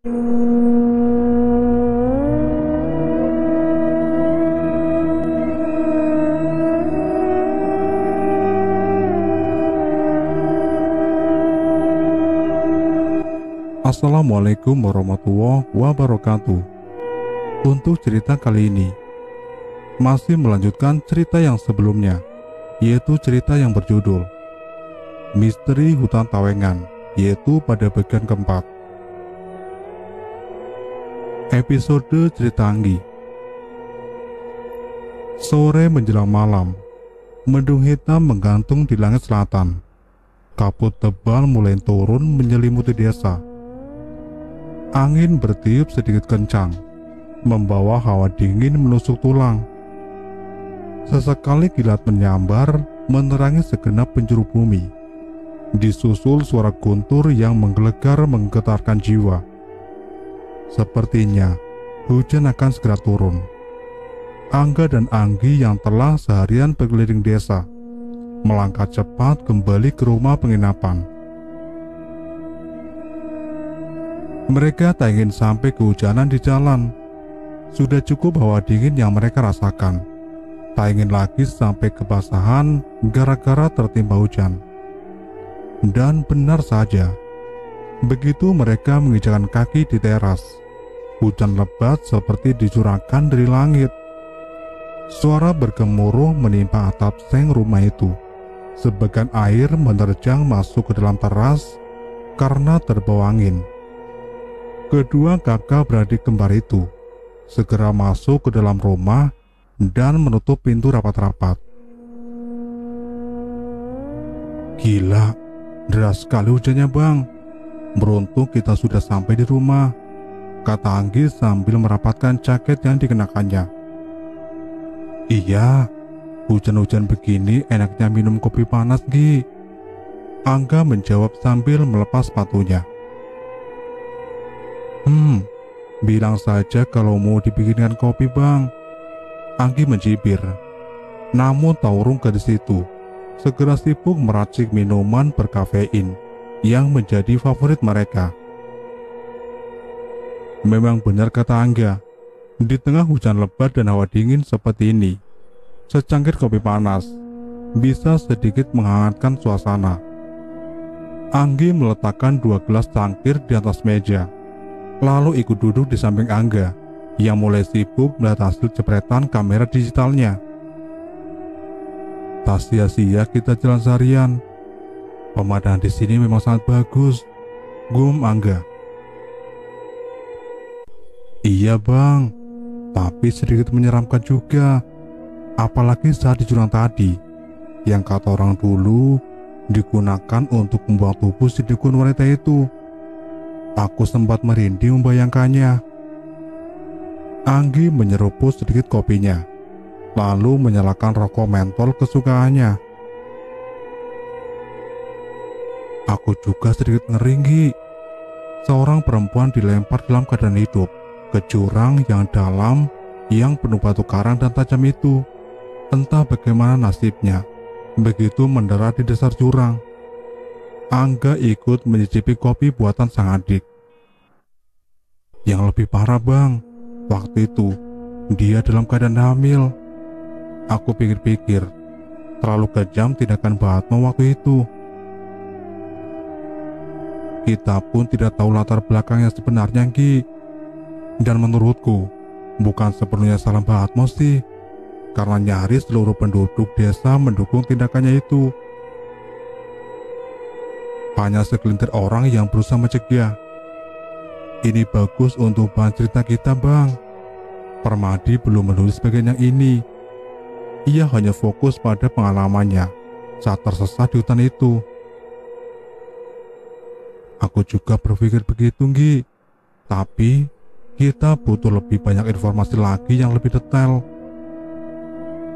Assalamualaikum warahmatullahi wabarakatuh. Untuk cerita kali ini masih melanjutkan cerita yang sebelumnya, yaitu cerita yang berjudul Misteri Hutan Tawengan, yaitu pada bagian keempat. Episode cerita Anggi. Sore menjelang malam, mendung hitam menggantung di langit selatan. Kabut tebal mulai turun menyelimuti desa. Angin bertiup sedikit kencang, membawa hawa dingin menusuk tulang. Sesekali kilat menyambar, menerangi segenap penjuru bumi. Disusul suara guntur yang menggelegar menggetarkan jiwa. Sepertinya hujan akan segera turun. Angga dan Anggi yang telah seharian berkeliling desa melangkah cepat kembali ke rumah penginapan. Mereka tak ingin sampai kehujanan di jalan. Sudah cukup hawa dingin yang mereka rasakan. Tak ingin lagi sampai kebasahan gara-gara tertimpa hujan. Dan benar saja, begitu mereka menginjakkan kaki di teras, hujan lebat seperti dicurahkan dari langit. Suara bergemuruh menimpa atap seng rumah itu. Sebagian air menerjang masuk ke dalam teras karena terbawa angin. Kedua kakak beradik kembar itu segera masuk ke dalam rumah dan menutup pintu rapat-rapat. Gila, deras sekali hujannya bang. Beruntung kita sudah sampai di rumah, kata Anggi sambil merapatkan jaket yang dikenakannya. Iya, hujan-hujan begini enaknya minum kopi panas Gi, Angga menjawab sambil melepas sepatunya. Bilang saja kalau mau dibikinkan kopi bang, Anggi mencibir. Namun Taurung gadis itu segera sibuk meracik minuman berkafein yang menjadi favorit mereka. Memang benar kata Angga, di tengah hujan lebat dan hawa dingin seperti ini, secangkir kopi panas bisa sedikit menghangatkan suasana. Anggi meletakkan 2 gelas cangkir di atas meja, lalu ikut duduk di samping Angga yang mulai sibuk melihat hasil jepretan kamera digitalnya. Tak sia-sia kita jalan seharian. Pemandangan di sini memang sangat bagus, gumam Angga. Iya bang, tapi sedikit menyeramkan juga. Apalagi saat di jurang tadi, yang kata orang dulu digunakan untuk membuang tubuh si dukun wanita itu. Aku sempat merinding membayangkannya. Anggi menyeruput sedikit kopinya, lalu menyalakan rokok mentol kesukaannya. Aku juga sedikit ngeri. Seorang perempuan dilempar dalam keadaan hidup ke jurang yang dalam yang penuh batu karang dan tajam itu. Entah bagaimana nasibnya begitu mendarat di dasar jurang. Angga ikut mencicipi kopi buatan sang adik. Yang lebih parah bang, waktu itu dia dalam keadaan hamil. Aku pikir-pikir, terlalu kejam tindakan Mbak Atma waktu itu. Kita pun tidak tahu latar belakang yang sebenarnya Ki. Dan menurutku, bukan sepenuhnya salah Mbak Atma sih, karena nyaris seluruh penduduk desa mendukung tindakannya itu. Hanya segelintir orang yang berusaha mencegah. Ini bagus untuk bahan cerita kita bang. Permadi belum menulis bagian yang ini. Ia hanya fokus pada pengalamannya saat tersesat di hutan itu. Aku juga berpikir begitu Gi. Tapi kita butuh lebih banyak informasi lagi yang lebih detail.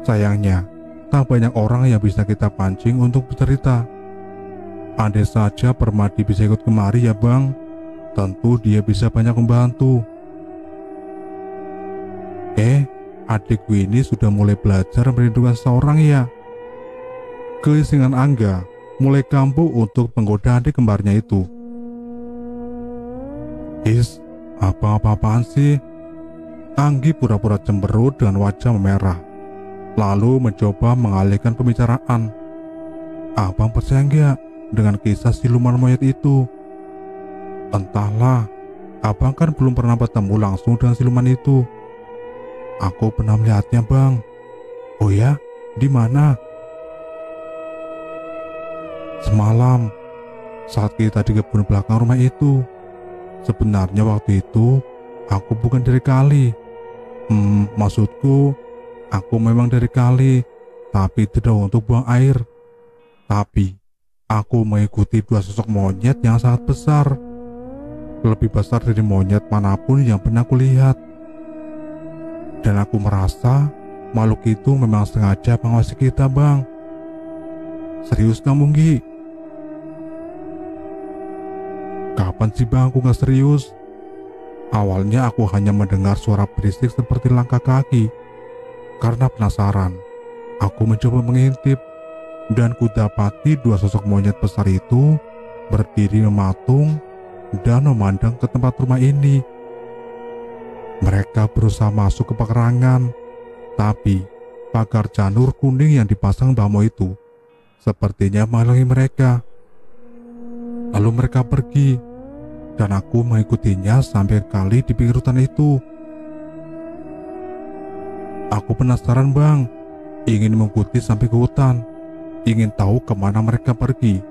Sayangnya, tak banyak orang yang bisa kita pancing untuk bercerita. Andai saja Permadi bisa ikut kemari ya bang, tentu dia bisa banyak membantu. Adikku ini sudah mulai belajar merindukan seorang ya. Keisingan Angga mulai kambuh untuk menggoda adik kembarnya itu. Abang apa-apaan sih? Anggi pura-pura cemberut dengan wajah memerah, lalu mencoba mengalihkan pembicaraan. Abang percaya nggak dengan kisah siluman monyet itu? Entahlah, abang kan belum pernah bertemu langsung dengan siluman itu. Aku pernah melihatnya, Bang. Oh ya? Di mana? Semalam, saat kita di kebun belakang rumah itu. Sebenarnya waktu itu, aku bukan dari kali. Maksudku, aku memang dari kali, tapi tidak untuk buang air. Tapi, aku mengikuti dua sosok monyet yang sangat besar. Lebih besar dari monyet manapun yang pernah kulihat. Dan aku merasa makhluk itu memang sengaja mengawasi kita, Bang. Serius kamu, Nggi? Kapan sih, Bang, aku gak serius? Awalnya aku hanya mendengar suara berisik seperti langkah kaki. Karena penasaran, aku mencoba mengintip, dan kudapati dua sosok monyet besar itu berdiri mematung dan memandang ke tempat rumah ini. Mereka berusaha masuk ke pekarangan, tapi pagar janur kuning yang dipasang Mbah Mo itu sepertinya menghalangi mereka. Lalu mereka pergi, dan aku mengikutinya sampai kali di pinggir hutan itu. Aku penasaran, Bang, ingin mengikuti sampai ke hutan, ingin tahu kemana mereka pergi.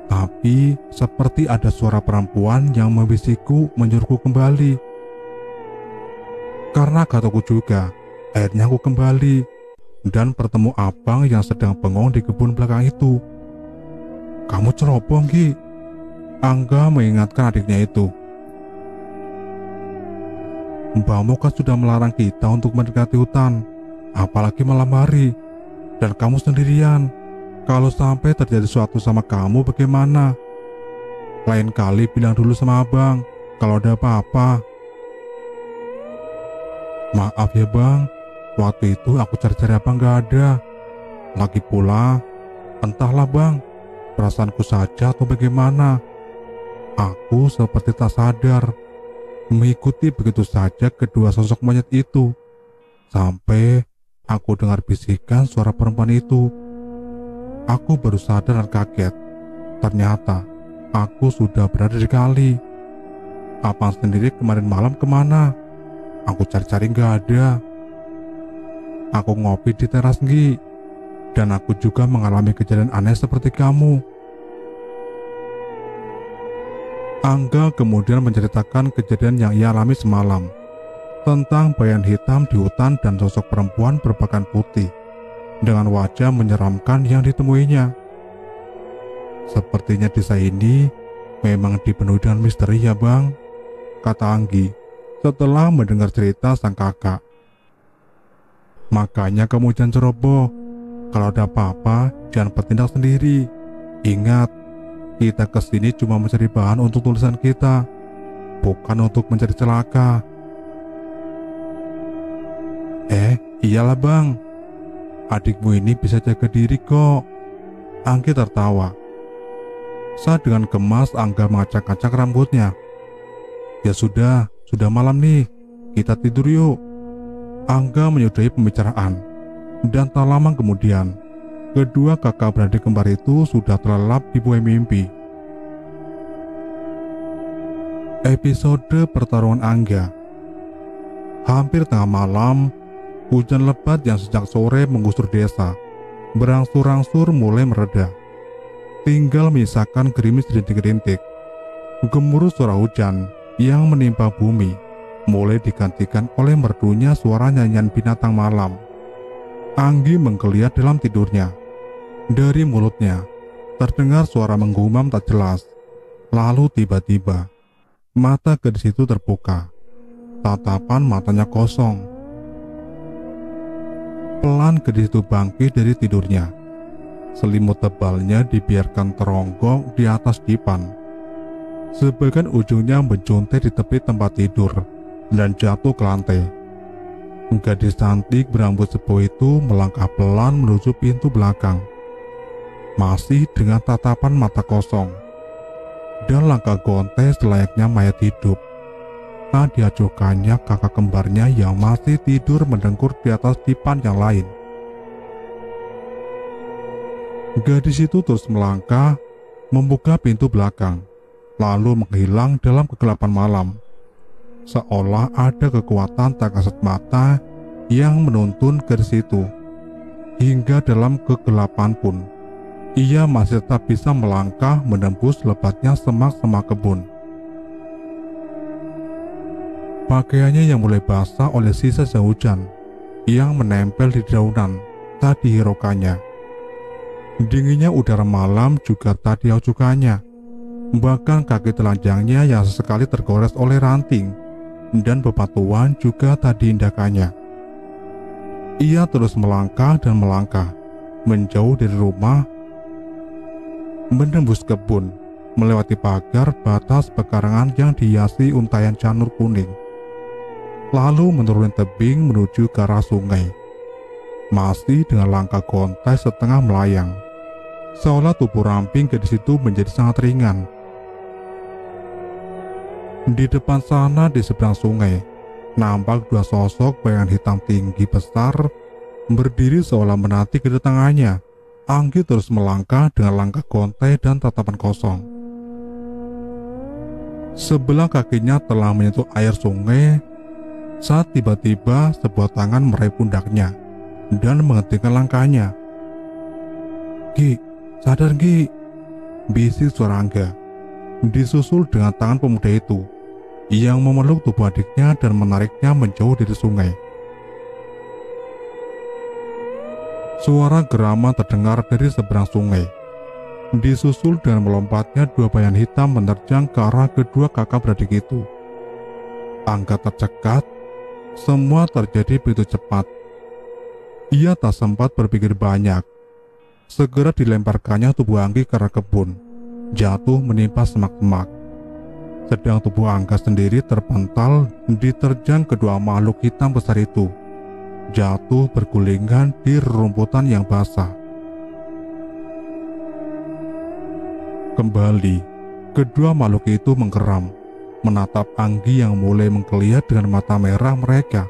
Tapi seperti ada suara perempuan yang membisikku menyuruhku kembali. Karena kataku juga, akhirnya aku kembali dan bertemu abang yang sedang bengong di kebun belakang itu. Kamu ceroboh, Nggi, Angga mengingatkan adiknya itu. Mbah Mo kan sudah melarang kita untuk mendekati hutan, apalagi malam hari, dan kamu sendirian. Kalau sampai terjadi sesuatu sama kamu bagaimana? Lain kali bilang dulu sama abang kalau ada apa-apa. Maaf ya, Bang, waktu itu aku cari-cari abang gak ada. Lagi pula, entahlah, Bang, perasaanku saja atau bagaimana. Aku seperti tak sadar mengikuti begitu saja kedua sosok monyet itu, sampai aku dengar bisikan suara perempuan itu. Aku baru sadar dan kaget. Ternyata aku sudah berada di kali. Abang sendiri kemarin malam kemana? Aku cari-cari gak ada. Aku ngopi di teras, Nggi, dan aku juga mengalami kejadian aneh seperti kamu. Angga kemudian menceritakan kejadian yang ia alami semalam, tentang bayangan hitam di hutan dan sosok perempuan berpakaian putih dengan wajah menyeramkan yang ditemuinya. Sepertinya desa ini memang dipenuhi dengan misteri ya, Bang, kata Anggi setelah mendengar cerita sang kakak. Makanya kamu jangan ceroboh. Kalau ada apa-apa, jangan bertindak sendiri. Ingat, kita kesini cuma mencari bahan untuk tulisan kita, bukan untuk mencari celaka. Iyalah, Bang, adikmu ini bisa jaga diri kok. Anggi tertawa. Saat dengan gemas Angga mengacak-acak rambutnya. Ya sudah malam nih, kita tidur yuk. Angga menyudahi pembicaraan, dan tak lama kemudian kedua kakak beradik kembar itu sudah terlelap di buai mimpi. Episode pertarungan Angga. Hampir tengah malam, hujan lebat yang sejak sore menggusur desa berangsur-angsur mulai mereda. Tinggal menyisakan gerimis rintik-rintik. Gemuruh suara hujan yang menimpa bumi mulai digantikan oleh merdunya suara nyanyian binatang malam. Anggi menggeliat dalam tidurnya. Dari mulutnya terdengar suara menggumam tak jelas. Lalu tiba-tiba mata gadis itu terbuka. Tatapan matanya kosong. Pelan gadis itu bangkit dari tidurnya. Selimut tebalnya dibiarkan teronggok di atas dipan. Sebagian ujungnya menjuntai di tepi tempat tidur dan jatuh ke lantai. Gadis cantik berambut sepo itu melangkah pelan menuju pintu belakang, masih dengan tatapan mata kosong dan langkah gontai selayaknya mayat hidup. mata diajukannya kakak kembarnya yang masih tidur mendengkur di atas dipan yang lain. Gadis itu terus melangkah, membuka pintu belakang, lalu menghilang dalam kegelapan malam. Seolah ada kekuatan tak kasat mata yang menuntun gadis itu. Hingga dalam kegelapan pun, ia masih tetap bisa melangkah menembus lebatnya semak-semak kebun. Pakaiannya yang mulai basah oleh sisa hujan yang menempel di daunan tak dihiraukannya. Dinginnya udara malam juga tak dihiraukannya. Bahkan kaki telanjangnya yang sesekali tergores oleh ranting dan bebatuan juga tak diindahkannya. Ia terus melangkah dan melangkah, menjauh dari rumah, menembus kebun, melewati pagar batas pekarangan yang dihiasi untayan janur kuning, lalu menuruni tebing menuju ke arah sungai. Masih dengan langkah gontai setengah melayang, seolah tubuh ramping gadis itu menjadi sangat ringan. Di depan sana, di seberang sungai, nampak dua sosok bayangan hitam tinggi besar berdiri seolah menanti kedatangannya. Anggi terus melangkah dengan langkah gontai dan tatapan kosong. Sebelah kakinya telah menyentuh air sungai saat tiba-tiba sebuah tangan meraih pundaknya dan menghentikan langkahnya. "Gi, sadar Gi," bisik suara Angga, disusul dengan tangan pemuda itu yang memeluk tubuh adiknya dan menariknya menjauh dari sungai. Suara geraman terdengar dari seberang sungai, disusul dengan melompatnya dua bayangan hitam menerjang ke arah kedua kakak beradik itu. Angga tercekat, semua terjadi begitu cepat. Ia tak sempat berpikir banyak. Segera dilemparkannya tubuh Anggi ke arah kebun, jatuh menimpa semak-semak. Sedang tubuh Angga sendiri terpental diterjang kedua makhluk hitam besar itu, jatuh bergulingan di rerumputan yang basah. Kembali, kedua makhluk itu menggeram, menatap Anggi yang mulai menggeliat dengan mata merah mereka.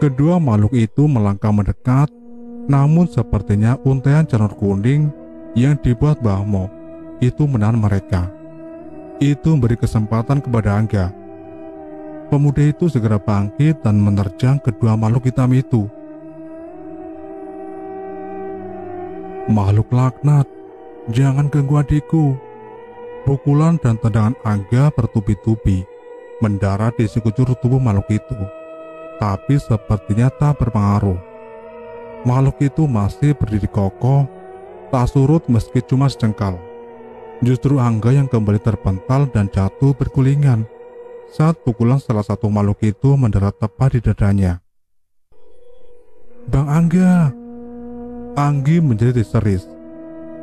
Kedua makhluk itu melangkah mendekat, namun sepertinya untaian janur kuning yang dibuat Mbah Mo itu menahan mereka. Itu memberi kesempatan kepada Angga. Pemuda itu segera bangkit dan menerjang kedua makhluk hitam itu. "Makhluk laknat, jangan ganggu adikku." Pukulan dan tendangan Angga bertubi-tubi mendarat di sekujur tubuh makhluk itu, tapi sepertinya tak berpengaruh. Makhluk itu masih berdiri kokoh, tak surut meski cuma sejengkal. Justru Angga yang kembali terpental dan jatuh bergulingan saat pukulan salah satu makhluk itu mendarat tepat di dadanya. "Bang Angga!" Anggi menjadi histeris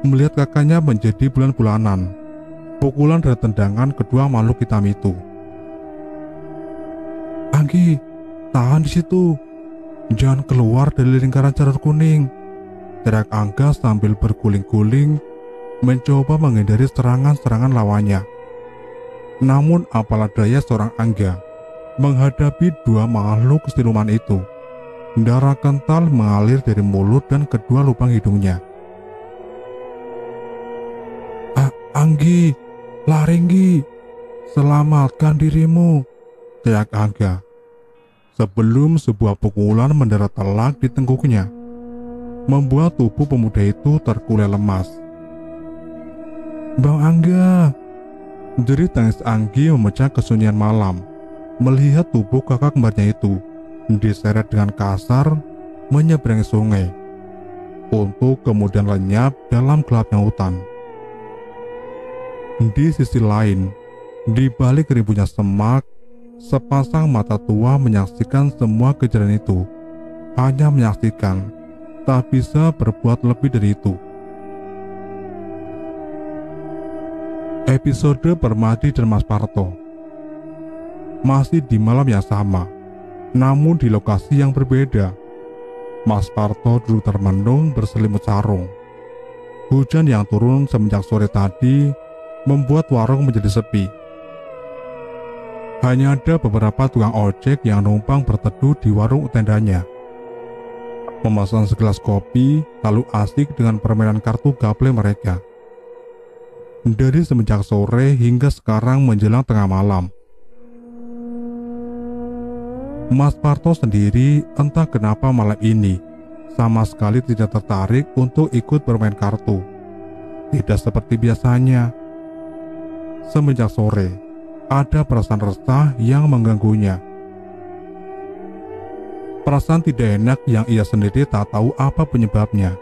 melihat kakaknya menjadi bulan-bulanan. Pukulan dan tendangan kedua makhluk hitam itu. "Anggi, tahan di situ. Jangan keluar dari lingkaran janur kuning," teriak Angga sambil berguling-guling mencoba menghindari serangan-serangan lawannya. Namun apalah daya seorang Angga menghadapi dua makhluk siluman itu. Darah kental mengalir dari mulut dan kedua lubang hidungnya. "Anggi, lari Anggi, selamatkan dirimu," teriak Angga sebelum sebuah pukulan mendarat telak di tengkuknya, membuat tubuh pemuda itu terkulai lemas. "Bang Angga!" Jerit tangis Anggi memecah kesunyian malam melihat tubuh kakak kembarnya itu diseret dengan kasar menyeberangi sungai untuk kemudian lenyap dalam gelapnya hutan. Di sisi lain, di balik ribunya semak, sepasang mata tua menyaksikan semua kejadian itu. Hanya menyaksikan, tak bisa berbuat lebih dari itu. Episode Permadi dan Mas Parto masih di malam yang sama, namun di lokasi yang berbeda. Mas Parto duduk termenung berselimut sarung. Hujan yang turun semenjak sore tadi membuat warung menjadi sepi. Hanya ada beberapa tukang ojek yang numpang berteduh di warung tendanya, memesan segelas kopi, lalu asik dengan permainan kartu gaple mereka. Dari semenjak sore hingga sekarang menjelang tengah malam, Mas Parto sendiri entah kenapa malam ini sama sekali tidak tertarik untuk ikut bermain kartu. Tidak seperti biasanya. Semenjak sore, ada perasaan resah yang mengganggunya. Perasaan tidak enak yang ia sendiri tak tahu apa penyebabnya.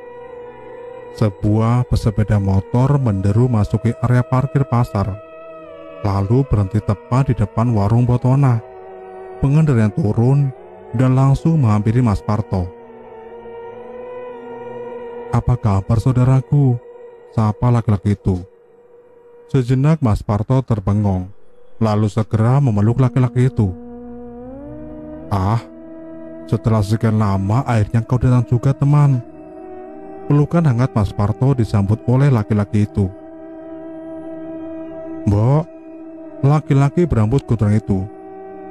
Sebuah pesepeda motor menderu masuki area parkir pasar, lalu berhenti tepat di depan warung Botona. Pengendara turun dan langsung menghampiri Mas Parto. "Apa kabar saudaraku?" sapa laki-laki itu. Sejenak Mas Parto terbengong, lalu segera memeluk laki-laki itu. "Ah, setelah sekian lama akhirnya kau datang juga teman." Pelukan hangat Mas Parto disambut oleh laki-laki itu. "Mbok," laki-laki berambut gondrong itu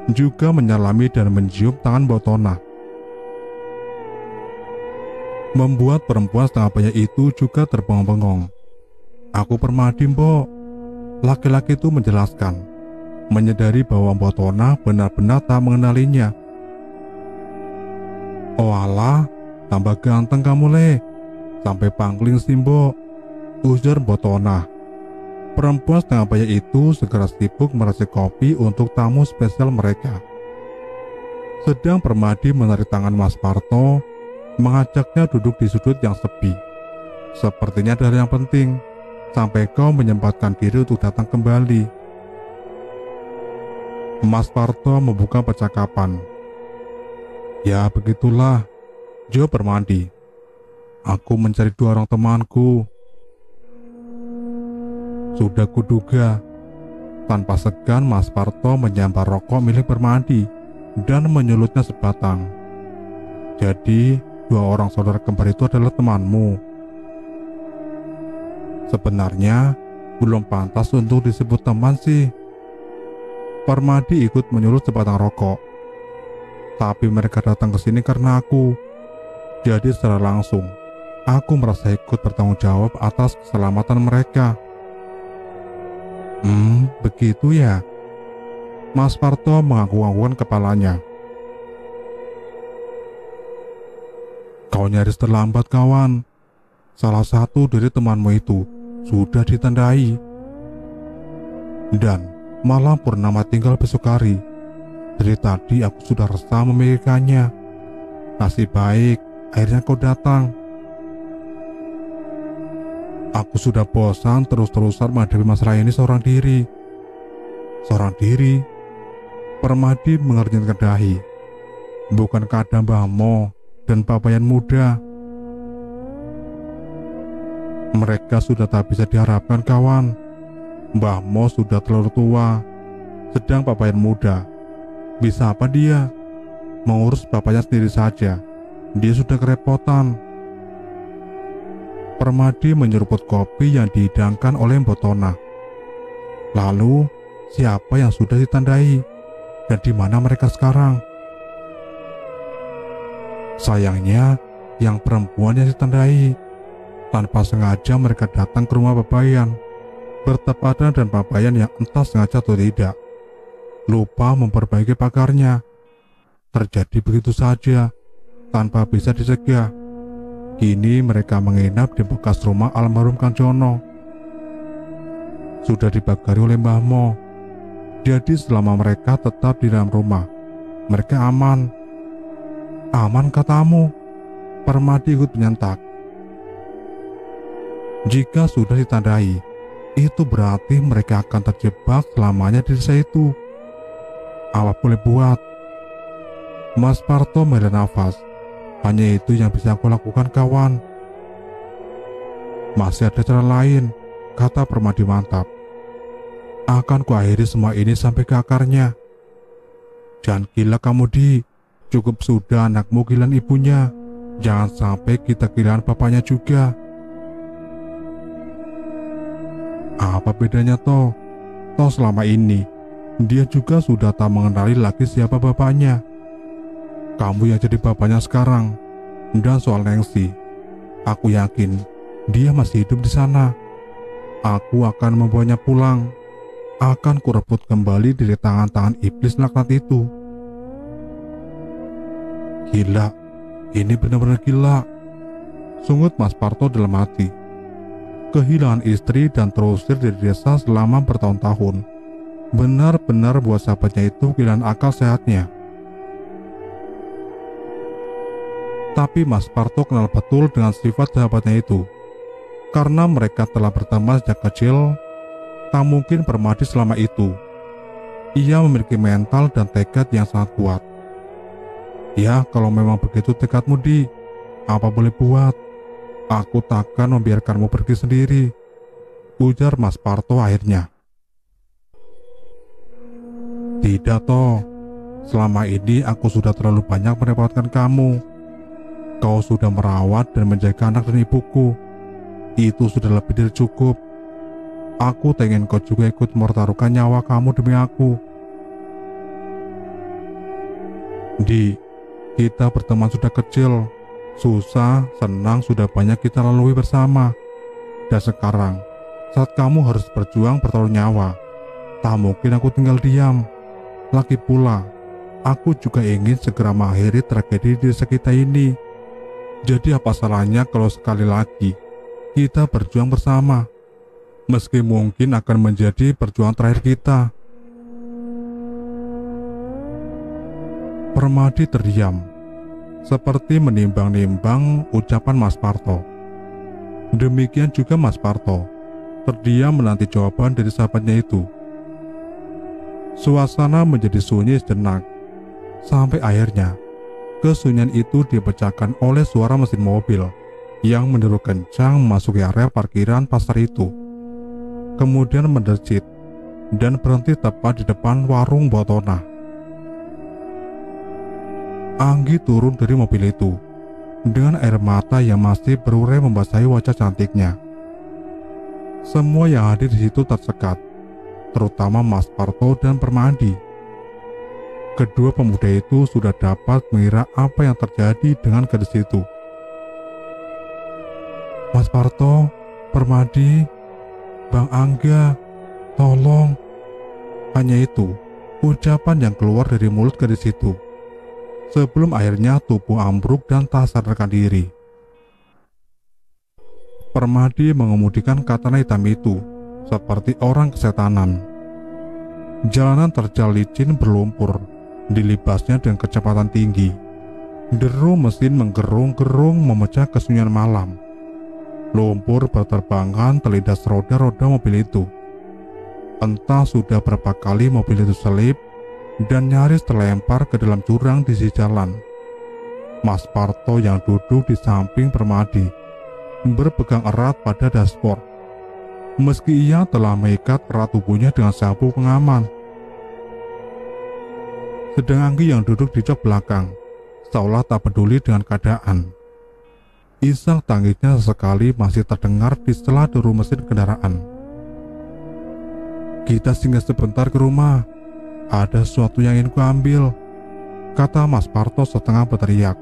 juga menyalami dan mencium tangan Botona. Membuat perempuan setengah baya itu juga terbengong-bengong. "Aku Permadi, Mbok," laki-laki itu menjelaskan, menyadari bahwa Botona benar-benar tak mengenalinya. "Oh alah, tambah ganteng kamu le, sampai pangling sih Mbok," ujar Botona. Perempuan setengah baya itu segera sibuk meracik kopi untuk tamu spesial mereka. Sedang Permadi menarik tangan Mas Parto, mengajaknya duduk di sudut yang sepi. "Sepertinya ada yang penting, sampai kau menyempatkan diri untuk datang kembali." Mas Parto membuka percakapan. "Ya begitulah," jawab Permadi. "Aku mencari 2 orang temanku." Sudah kuduga. Tanpa segan Mas Parto menyambar rokok milik Permadi dan menyulutnya sebatang. "Jadi 2 orang saudara kembar itu adalah temanmu?" "Sebenarnya belum pantas untuk disebut teman sih." Permadi ikut menyulut sebatang rokok. "Tapi mereka datang ke sini karena aku. Jadi secara langsung aku merasa ikut bertanggung jawab atas keselamatan mereka." Begitu ya?" Mas Parto mengangguk-anggukkan kepalanya. "Kau nyaris terlambat kawan. Salah satu dari temanmu itu sudah ditandai. Dan malam purnama tinggal besok hari. Dari tadi aku sudah resah memikirkannya. Nasib baik akhirnya kau datang. Aku sudah bosan terus-terusan menghadapi masalah ini seorang diri." "Seorang diri?" Permadi mengernyitkan dahi. "Bukankah ada Mbah Mo dan Papayan muda?" "Mereka sudah tak bisa diharapkan kawan. Mbah Mo sudah terlalu tua. Sedang Papayan muda, bisa apa dia? Mengurus bapaknya sendiri saja. Dia sudah kerepotan." Permadi menyeruput kopi yang dihidangkan oleh Botona. "Lalu siapa yang sudah ditandai dan di mana mereka sekarang?" "Sayangnya yang perempuan yang ditandai. Tanpa sengaja mereka datang ke rumah Papayan, bertepatan dan Papayan yang entah sengaja atau tidak lupa memperbaiki pagarnya. Terjadi begitu saja tanpa bisa dicegah. Kini mereka menginap di bekas rumah almarhum Kang Jono. Sudah dibagari oleh Mbah Mo. Jadi selama mereka tetap di dalam rumah, mereka aman." "Aman katamu?" Permadi ikut menyentak. "Jika sudah ditandai, itu berarti mereka akan terjebak selamanya di desa itu. Apa boleh buat?" Mas Parto menghela nafas. "Hanya itu yang bisa aku lakukan kawan." "Masih ada cara lain," kata Permadi mantap. "Akan kuakhiri semua ini sampai ke akarnya." "Jangan gila kamu Di. Cukup sudah anakmu gilaan ibunya. Jangan sampai kita gilaan bapaknya juga." "Apa bedanya toh? Toh selama ini Dia juga sudah tak mengenali lagi siapa bapaknya. Kamu yang jadi bapaknya sekarang. Dan soal Nengsi, aku yakin dia masih hidup di sana. Aku akan membawanya pulang. Akan kurebut kembali dari tangan-tangan iblis laknat itu. Gila, ini benar-benar gila, sungut Mas Parto dalam hati. Kehilangan istri dan terusir dari desa selama bertahun-tahun benar-benar buat sahabatnya itu kehilangan akal sehatnya. Tapi Mas Parto kenal betul dengan sifat sahabatnya itu. Karena mereka telah berteman sejak kecil, tak mungkin Permadi selama itu. Ia memiliki mental dan tekad yang sangat kuat. Ya, kalau memang begitu tekadmu, Di, apa boleh buat. Aku takkan membiarkanmu pergi sendiri, ujar Mas Parto akhirnya. Tidak toh, selama ini aku sudah terlalu banyak merepotkan kamu. Kau sudah merawat dan menjaga anak dan ibuku. Itu sudah lebih dari cukup. Aku ingin kau juga ikut mempertaruhkan nyawa kamu demi aku. Di, kita berteman sudah kecil. Susah, senang sudah banyak kita lalui bersama. Dan sekarang, saat kamu harus berjuang bertaruh nyawa, tak mungkin aku tinggal diam. Lagi pula, aku juga ingin segera mengakhiri tragedi di desa kita ini. Jadi apa salahnya kalau sekali lagi kita berjuang bersama? Meski mungkin akan menjadi perjuangan terakhir kita. Permadi terdiam, seperti menimbang-nimbang ucapan Mas Parto. Demikian juga Mas Parto, terdiam menanti jawaban dari sahabatnya itu. Suasana menjadi sunyi sejenak, sampai akhirnya kesunyian itu dipecahkan oleh suara mesin mobil yang menderu kencang memasuki area parkiran pasar itu. Kemudian mendercit dan berhenti tepat di depan warung Botona. Anggi turun dari mobil itu dengan air mata yang masih berurai membasahi wajah cantiknya. Semua yang hadir di situ tersekat, terutama Mas Parto dan Permadi. Kedua pemuda itu sudah dapat mengira apa yang terjadi dengan gadis itu. Mas Parto, Permadi, Bang Angga, tolong. Hanya itu ucapan yang keluar dari mulut gadis itu, sebelum akhirnya tubuh ambruk dan tak sadarkan diri. Permadi mengemudikan katana hitam itu seperti orang kesetanan. Jalanan terjal licin berlumpur, dilibasnya dengan kecepatan tinggi. Deru mesin menggerung-gerung memecah kesunyian malam. Lumpur berterbangan terlindas roda-roda mobil itu. Entah sudah berapa kali mobil itu selip dan nyaris terlempar ke dalam jurang di sisi jalan. Mas Parto yang duduk di samping Permadi berpegang erat pada dashboard. Meski ia telah mengikat erat tubuhnya dengan sabuk pengaman. Sedang Anggi yang duduk di jok belakang seolah tak peduli dengan keadaan. Isak tangisnya sesekali masih terdengar di sela deru mesin kendaraan. Kita singgah sebentar ke rumah. Ada sesuatu yang ingin kuambil, kata Mas Parto setengah berteriak.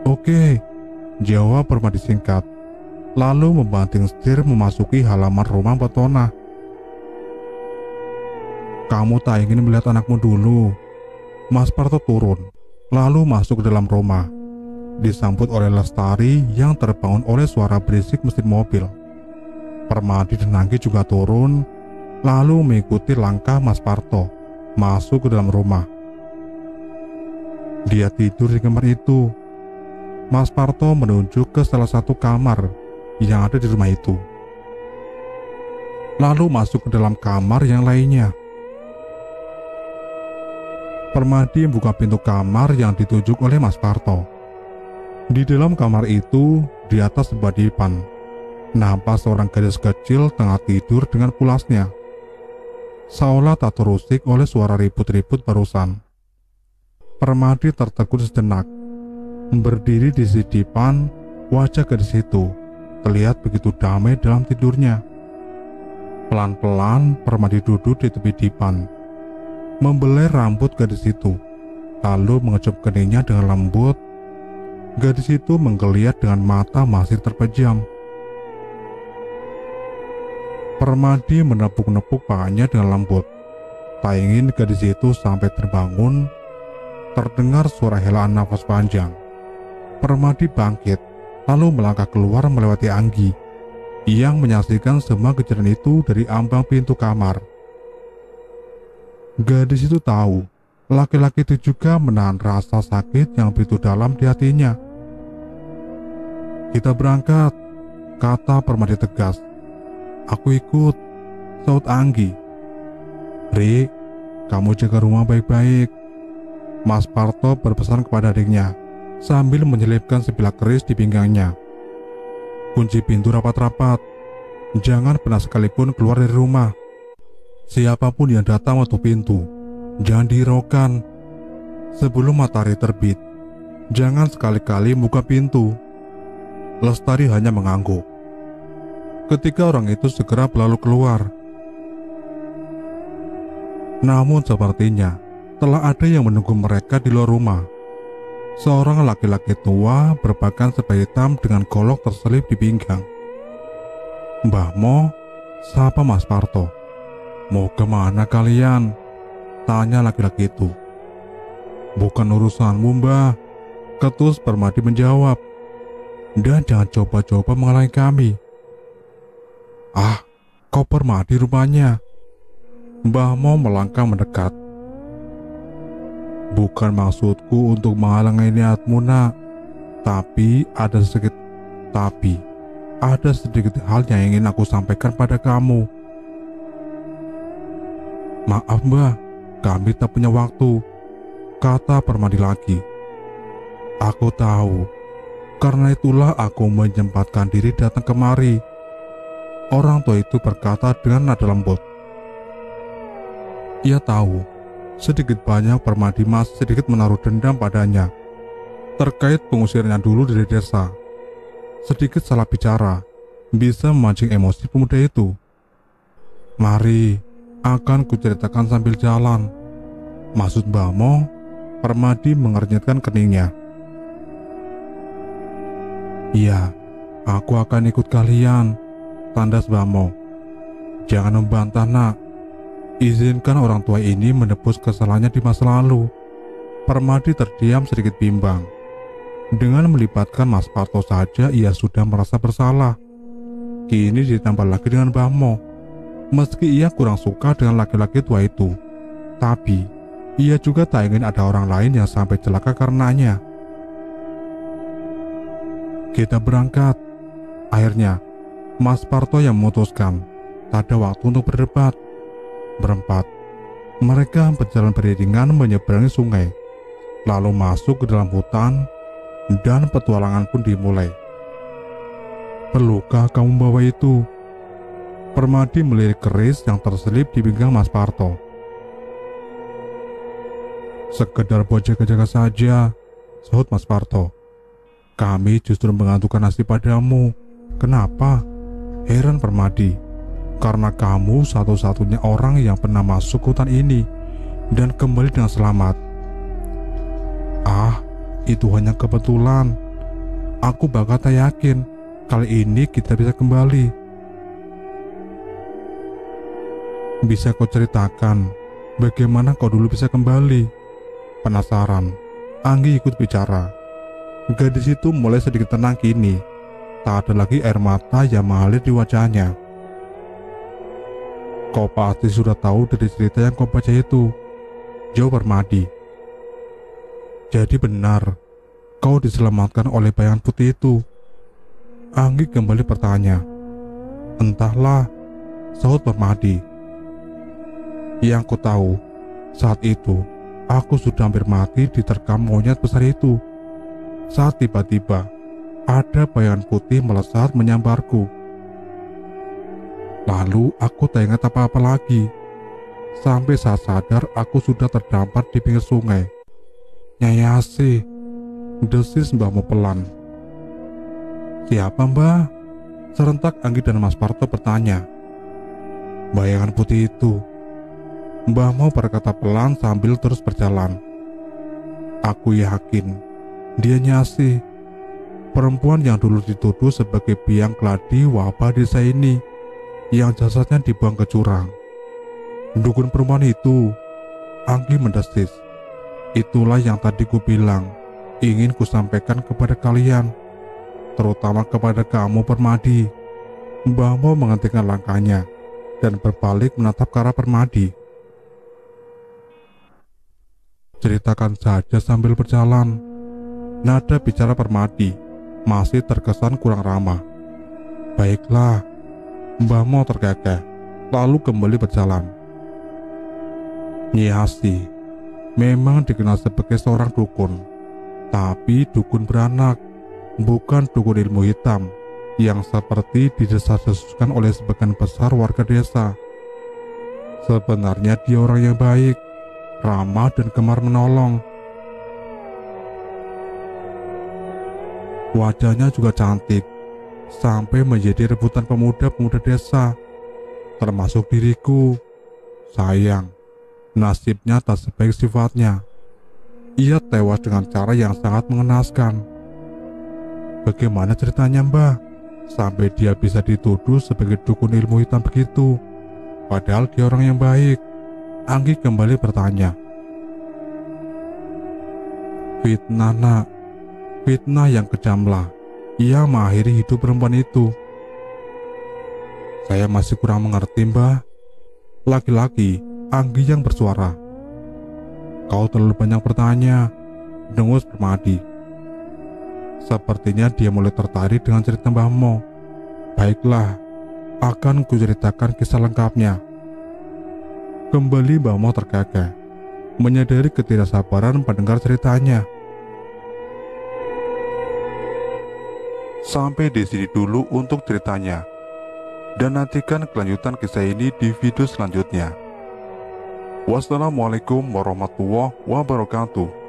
Oke, jawab Permadi singkat, lalu membanting setir memasuki halaman rumah Botona. Kamu tak ingin melihat anakmu dulu? Mas Parto turun, lalu masuk ke dalam rumah, disambut oleh Lestari yang terbangun oleh suara berisik mesin mobil. Permadi dan Anggi juga turun, lalu mengikuti langkah Mas Parto masuk ke dalam rumah. Dia tidur di kamar itu. Mas Parto menunjuk ke salah satu kamar yang ada di rumah itu, lalu masuk ke dalam kamar yang lainnya. Permadi membuka pintu kamar yang ditunjuk oleh Mas Parto. Di dalam kamar itu, di atas sebuah dipan, nampak seorang gadis kecil tengah tidur dengan pulasnya, seolah tak terusik oleh suara ribut-ribut barusan. Permadi tertegun sejenak. Berdiri di sisi dipan, wajah gadis itu terlihat begitu damai dalam tidurnya. Pelan-pelan Permadi duduk di tepi dipan, membelai rambut gadis itu, lalu mengecup keningnya dengan lembut. Gadis itu menggeliat dengan mata masih terpejam. Permadi menepuk-nepuk pahanya dengan lembut. Tak ingin gadis itu sampai terbangun. Terdengar suara helaan nafas panjang. Permadi bangkit, lalu melangkah keluar melewati Anggi yang menyaksikan semua kejadian itu dari ambang pintu kamar. Gadis itu tahu laki-laki itu juga menahan rasa sakit yang begitu dalam di hatinya. "Kita berangkat," kata Permadi tegas. "Aku ikut," saut Anggi. "Ri, kamu jaga rumah baik-baik," Mas Parto berpesan kepada adiknya sambil menyelipkan sebilah keris di pinggangnya. "Kunci pintu rapat-rapat. Jangan pernah sekalipun keluar dari rumah. Siapapun yang datang waktu pintu, jangan dihiraukan. Sebelum matahari terbit, jangan sekali-kali buka pintu." Lestari hanya mengangguk. Ketika orang itu segera berlalu keluar. Namun sepertinya telah ada yang menunggu mereka di luar rumah. Seorang laki-laki tua berpakaian serba hitam dengan golok terselip di pinggang. "Mbah Mo," sapa Mas Parto. "Mau kemana kalian?" tanya laki-laki itu. "Bukan urusanmu, Mbah," ketus Permadi menjawab. "Dan jangan coba-coba menghalangi kami." "Ah, kau Permadi rupanya." Mbah Mo melangkah mendekat. "Bukan maksudku untuk menghalangi niatmu, nak. Tapi ada sedikit hal yang ingin aku sampaikan pada kamu." "Maaf, Mbah, kami tak punya waktu," kata Permadi lagi. "Aku tahu. Karena itulah aku menyempatkan diri datang kemari," orang tua itu berkata dengan nada lembut. Ia tahu sedikit banyak Permadi masih sedikit menaruh dendam padanya terkait pengusirnya dulu dari desa. Sedikit salah bicara bisa memancing emosi pemuda itu. "Mari, akan kuceritakan sambil jalan," maksud Mbah Mo. Permadi mengernyitkan keningnya. "Iya, aku akan ikut kalian," tandas Mbah Mo. "Jangan membantah, nak. Izinkan orang tua ini menebus kesalahannya di masa lalu." Permadi terdiam sedikit bimbang. Dengan melibatkan Mas Parto saja ia sudah merasa bersalah. Kini ditambah lagi dengan Mbah Mo. Meski ia kurang suka dengan laki-laki tua itu, tapi ia juga tak ingin ada orang lain yang sampai celaka karenanya. "Kita berangkat." Akhirnya Mas Parto yang memutuskan. Tak ada waktu untuk berdebat. Berempat, mereka berjalan beriringan menyeberangi sungai, lalu masuk ke dalam hutan, dan petualangan pun dimulai. "Perlukah kamu bawa itu?" Permadi melirik keris yang terselip di pinggang Mas Parto. "Sekedar buat jaga-jaga saja," sahut Mas Parto. "Kami justru mengantukkan nasib padamu." "Kenapa?" heran Permadi. "Karena kamu satu-satunya orang yang pernah masuk hutan ini dan kembali dengan selamat." "Ah, itu hanya kebetulan. Aku bakal tak yakin kali ini kita bisa kembali." "Bisa kau ceritakan bagaimana kau dulu bisa kembali?" Penasaran, Anggi ikut bicara. Gadis itu mulai sedikit tenang kini. Tak ada lagi air mata yang mengalir di wajahnya. "Kau pasti sudah tahu dari cerita yang kau baca itu," jawab Permadi. "Jadi benar, kau diselamatkan oleh bayangan putih itu?" Anggi kembali bertanya. "Entahlah," sahut Permadi. "Yang ku tahu, saat itu aku sudah hampir mati diterkam monyet besar itu. Saat tiba-tiba ada bayangan putih melesat menyambarku. Lalu aku tak ingat apa-apa lagi. Sampai saat sadar aku sudah terdampar di pinggir sungai." "Nyai Asih," desis Mbah Mo pelan. "Siapa, Mbah?" serentak Anggi dan Mas Parto bertanya. bayangan putih itu. Mbah Mo berkata pelan sambil terus berjalan. Aku yakin dia Nyasi, perempuan yang dulu dituduh sebagai biang keladi wabah desa ini, yang jasadnya dibuang ke jurang. Dukun perempuan itu, Anggi mendesis. Itulah yang tadi ku bilang, ingin ku sampaikan kepada kalian, terutama kepada kamu Permadi. Mbah Mo menghentikan langkahnya dan berbalik menatap ke arah Permadi. Ceritakan saja sambil berjalan. Nada bicara Permadi masih terkesan kurang ramah. Baiklah, Mbah Mo terkekeh, lalu kembali berjalan. Nyasi memang dikenal sebagai seorang dukun, tapi dukun beranak, bukan dukun ilmu hitam yang seperti didesas-desuskan oleh sebagian besar warga desa. Sebenarnya dia orang yang baik, ramah dan gemar menolong. Wajahnya juga cantik, sampai menjadi rebutan pemuda-pemuda desa, termasuk diriku. Sayang, nasibnya tak sebaik sifatnya. Ia tewas dengan cara yang sangat mengenaskan. Bagaimana ceritanya, Mbah? Sampai dia bisa dituduh sebagai dukun ilmu hitam begitu, padahal dia orang yang baik. Anggi kembali bertanya. Fitnah, nak. Fitnah yang kejamlah. Ia mengakhiri hidup perempuan itu. Saya masih kurang mengerti, Mbah. Laki-laki, Anggi yang bersuara. Kau terlalu banyak bertanya, dengus Permadi. Sepertinya dia mulai tertarik dengan cerita Mbah Mo. Baiklah, akan kuceritakan kisah lengkapnya. Kembali Mbah Mo terkekeh, menyadari ketidaksabaran pendengar ceritanya. Sampai di sini dulu untuk ceritanya, dan nantikan kelanjutan kisah ini di video selanjutnya. Wassalamualaikum warahmatullahi wabarakatuh.